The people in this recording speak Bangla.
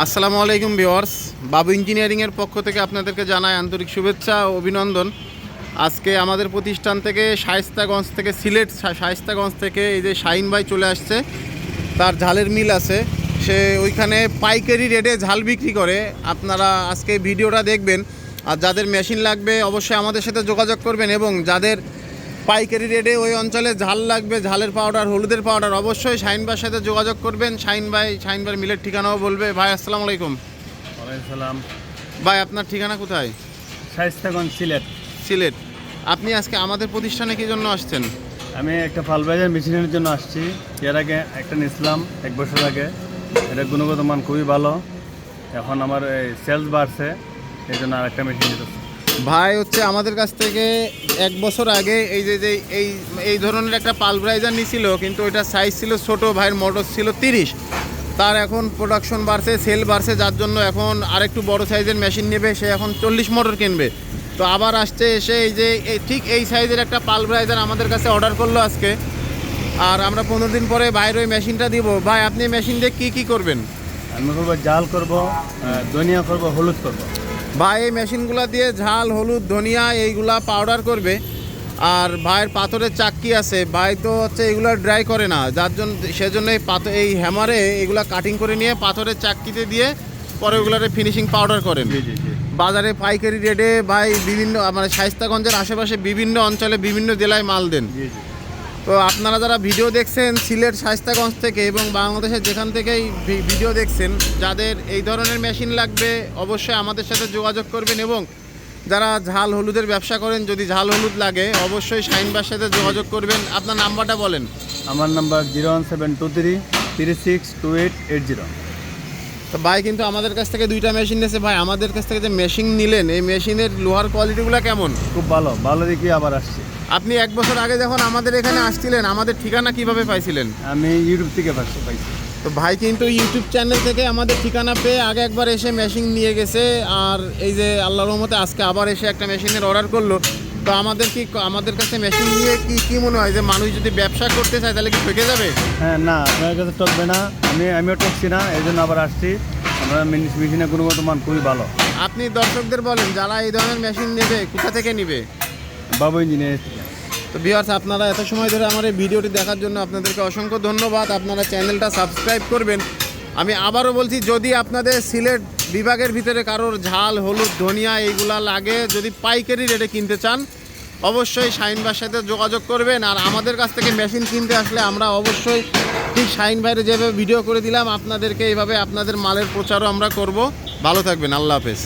আসসালামু আলাইকুম ভিউয়ার্স, বাবু ইঞ্জিনিয়ারিংয়ের পক্ষ থেকে আপনাদেরকে জানাই আন্তরিক শুভেচ্ছা ও অভিনন্দন। আজকে আমাদের প্রতিষ্ঠান থেকে শায়েস্তাগঞ্জ থেকে সিলেট শায়েস্তাগঞ্জ থেকে এই যে শাহিন ভাই চলে আসছে। তার ঝালের মিল আছে, সে ওইখানে পাইকারি রেটে ঝাল বিক্রি করে। আপনারা আজকে ভিডিওটা দেখবেন, আর যাদের মেশিন লাগবে অবশ্যই আমাদের সাথে যোগাযোগ করবেন, এবং যাদের পাইকারি রেটে ওই অঞ্চলে ঝাল লাগবে, ঝালের পাউডার, হলুদের পাউডার, অবশ্যই শাহিন ভাইয়ের সাথে যোগাযোগ করবেন। শাহিন ভাই মিলের ঠিকানাও বলবে। ভাই আসসালামু আলাইকুম। ওয়ালাইকুম সালাম। ভাই আপনার ঠিকানা কোথায়? শায়েস্তাগঞ্জ, সিলেট। সিলেট। আপনি আজকে আমাদের প্রতিষ্ঠানে কী জন্য আসছেন? আমি একটা পালবাজার মেশিনের জন্য আসছি। এর আগে একটা নিয়েছিলাম 1 বছর আগে। এটা গুণগত মান খুবই ভালো। এখন আমার সেলস বাড়ছে, এই জন্য আরেকটা মেশিন নিতেছি। ভাই হচ্ছে আমাদের কাছ থেকে 1 বছর আগে এই যে এই ধরনের একটা পালভারাইজার নিছিল, কিন্তু ওইটা সাইজ ছিল ছোট, ভাইয়ের মোটর ছিল 30। তার এখন প্রোডাকশন বাড়ছে, সেল বাড়ছে, যার জন্য এখন আরেকটু বড় সাইজের মেশিন নেবে। সে এখন 40 মোটর কিনবে। তো আবার আসছে এসে ঠিক এই সাইজের একটা পালভারাইজার আমাদের কাছে অর্ডার করলো আজকে। আর আমরা 15 দিন পরে বাইরে ওই মেশিনটা দিব। ভাই আপনি মেশিন দিয়ে কী করবেন? আমি করবো জাল করব, ধনিয়া করব, হলুদ করব। ভাই এই মেশিনগুলো দিয়ে ঝাল, হলুদ, ধনিয়া এইগুলা পাউডার করবে। আর ভাইয়ের পাথরের চাক্কি আছে, ভাই তো হচ্ছে এগুলো ড্রাই করে না, যার জন্য সেজন্য এই হ্যামারে এগুলা কাটিং করে নিয়ে পাথরের চাক্কিতে দিয়ে পরে ওগুলারে ফিনিশিং পাউডার করেন। জি জি জি। বাজারে পাইকারি রেটে ভাই বিভিন্ন মানে শায়েস্তাগঞ্জের আশেপাশে বিভিন্ন অঞ্চলে বিভিন্ন জেলায় মাল দেন। জি জি। তো আপনারা যারা ভিডিও দেখছেন সিলেট শায়েস্তাগঞ্জ থেকে এবং বাংলাদেশের যেখান থেকেই ভিডিও দেখছেন, যাদের এই ধরনের মেশিন লাগবে অবশ্যই আমাদের সাথে যোগাযোগ করবেন। এবং যারা ঝাল হলুদের ব্যবসা করেন, যদি ঝাল হলুদ লাগে অবশ্যই শাহিন ভাইয়ের সাথে যোগাযোগ করবেন। আপনার নাম্বারটা বলেন। আমার নাম্বার 01723 362880। তো ভাই কিন্তু আমাদের কাছ থেকে 2টা মেশিন নিয়েছে। ভাই আমাদের কাছ থেকে যে মেশিন নিলেন, এই মেশিনের লোহার কোয়ালিটিগুলো কেমন? খুব ভালো, ভালো দেখি আবার আসছি। আপনি 1 বছর আগে যখন আমাদের এখানে আসছিলেন, আমাদের ঠিকানা কিভাবে পাইছিলেন? আমি ইউটিউব থেকে পাইছি। তো ভাই কিন্তু ইউটিউব চ্যানেল থেকে আমাদের ঠিকানা পেয়ে আগে একবার এসে মেশিন নিয়ে গেছে, আর এই যে আল্লাহর রহমতে আজকে আবার এসে একটা মেশিনের অর্ডার করলো। তো আমাদের কাছে মেশিন নিয়ে কি মনে হয় যে মানুষ যদি ব্যবসা করতে চায় তাহলে কি ঠকে যাবে? হ্যাঁ, না, আপনার কাছে টকবে না। আমিও টকছি না, এই জন্য আবার আসছি। আমরা মেশিনের গুণগত মান খুবই ভালো। আপনি দর্শকদের বলেন যারা এই ধরনের মেশিন নেবে কোথা থেকে নেবে? বাবু ইঞ্জিনিয়ারিং থেকে। তো ভিউয়ার্স, আপনারা এত সময় ধরে আমার এই ভিডিওটি দেখার জন্য আপনাদেরকে অসংখ্য ধন্যবাদ। আপনারা চ্যানেলটা সাবস্ক্রাইব করবেন। আমি আবারও বলছি, যদি আপনাদের সিলেট বিভাগের ভিতরে কারোর ঝাল, হলুদ, ধনিয়া এইগুলা লাগে, যদি পাইকারি রেটে কিনতে চান অবশ্যই শাহিন ভাইয়ের সাথে যোগাযোগ করবেন। আর আমাদের কাছ থেকে মেশিন কিনতে আসলে আমরা অবশ্যই ঠিক শাহিন ভাইয়ের যেভাবে ভিডিও করে দিলাম আপনাদেরকে এইভাবে আপনাদের মালের প্রচারও আমরা করব। ভালো থাকবেন, আল্লাহ হাফেজ।